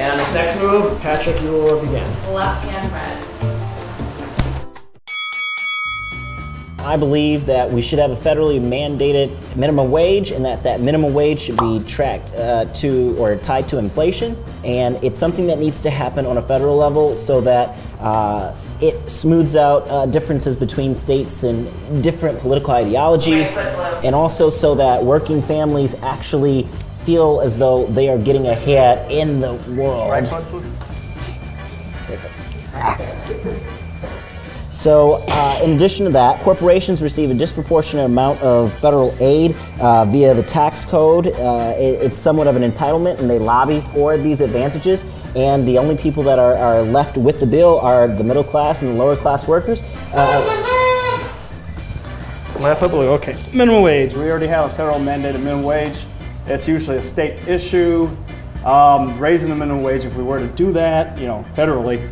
And this next move, Patrick, you will begin. Left hand red. I believe that we should have a federally mandated minimum wage, and that minimum wage should be tracked to or tied to inflation. And it's something that needs to happen on a federal level so that it smooths out differences between states and different political ideologies, and also so that working families actually feel as though they are getting ahead in the world. Right foot, please. So, in addition to that, corporations receive a disproportionate amount of federal aid via the tax code. It's somewhat of an entitlement, and they lobby for these advantages. And the only people that are left with the bill are the middle class and the lower class workers. Left foot blue, okay. Minimum wage, we already have a federal mandated minimum wage. It's usually a state issue. Raising the minimum wage, if we were to do that, federally,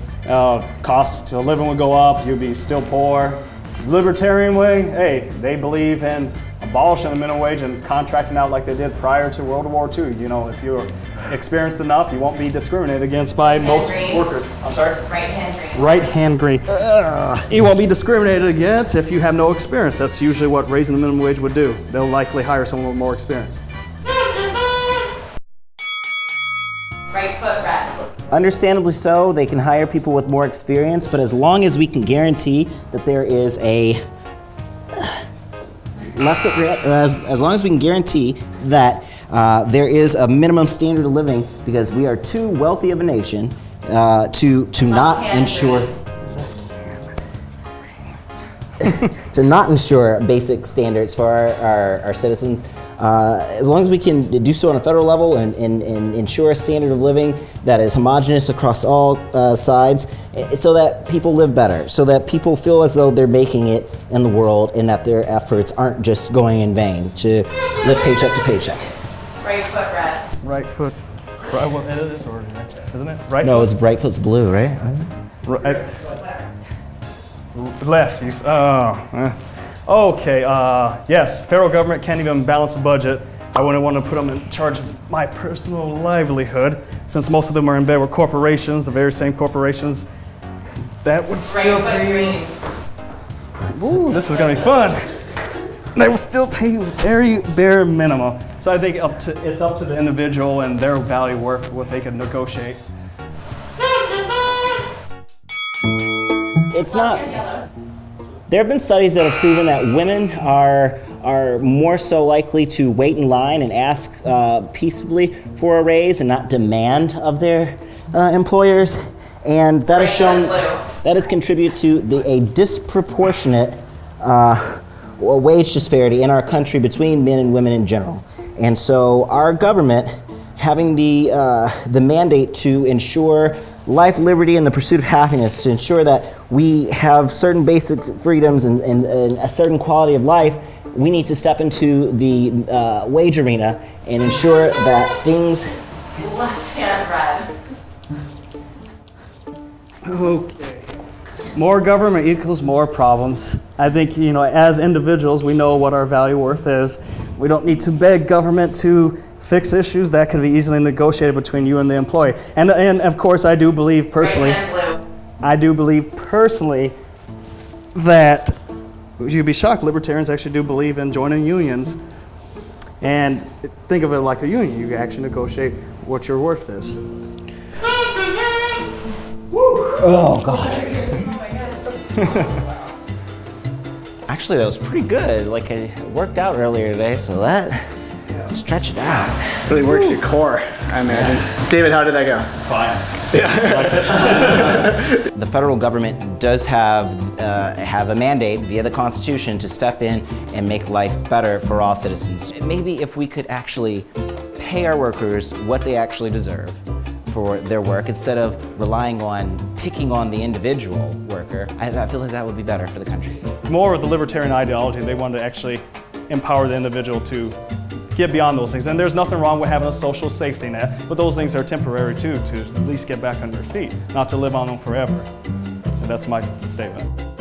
costs of living would go up, you'd be still poor. Libertarian way, hey, they believe in abolishing the minimum wage and contracting out like they did prior to World War II. If you're experienced enough, you won't be discriminated against by most workers. I'm sorry? Right hand green. Right hand green. You won't be discriminated against if you have no experience. That's usually what raising the minimum wage would do. They'll likely hire someone with more experience. Right foot red. Understandably so, they can hire people with more experience, but as long as we can guarantee that there is a as long as we can guarantee that there is a minimum standard of living, because we are too wealthy of a nation to not ensure to not ensure basic standards for our citizens. As long as we can do so on a federal level and ensure a standard of living that is homogenous across all sides, so that people live better, so that people feel as though they're making it in the world and that their efforts aren't just going in vain to live paycheck to paycheck. Right foot red. Right foot. Right, well, it is, or isn't it? Right No, foot? it's bright foot's blue, right? Right. Left. Okay. Yes. Federal government can't even balance a budget. I wouldn't want to put them in charge of my personal livelihood, since most of them are in bed with corporations, the very same corporations. That would still be. Ooh, this is gonna be fun. They will still pay very bare minimum. So I think it's up to the individual and their value worth what they can negotiate. It's not. There have been studies that have proven that women are more so likely to wait in line and ask peaceably for a raise and not demand of their employers, and that has shown that has contributed to a disproportionate wage disparity in our country between men and women in general. And so our government having the mandate to ensure life, liberty, and the pursuit of happiness, to ensure that we have certain basic freedoms and a certain quality of life, we need to step into the wage arena and ensure that things... Left hand red. Okay. More government equals more problems. I think, as individuals, we know what our value worth is. We don't need to beg government to fix issues that can be easily negotiated between you and the employee. And of course, I do believe personally, that you'd be shocked, libertarians actually do believe in joining unions. And think of it like a union. You actually negotiate what your worth is. Oh, God. Actually, that was pretty good. Like, I worked out earlier today, so that stretch it out. Really works your core, I imagine. David, how did that go? Fine. The federal government does have a mandate via the Constitution to step in and make life better for all citizens. Maybe if we could actually pay our workers what they actually deserve for their work, instead of relying on picking on the individual worker, I feel like that would be better for the country. More with the libertarian ideology, they want to actually empower the individual to get beyond those things. And there's nothing wrong with having a social safety net, but those things are temporary too, to at least get back on your feet, not to live on them forever. And that's my statement.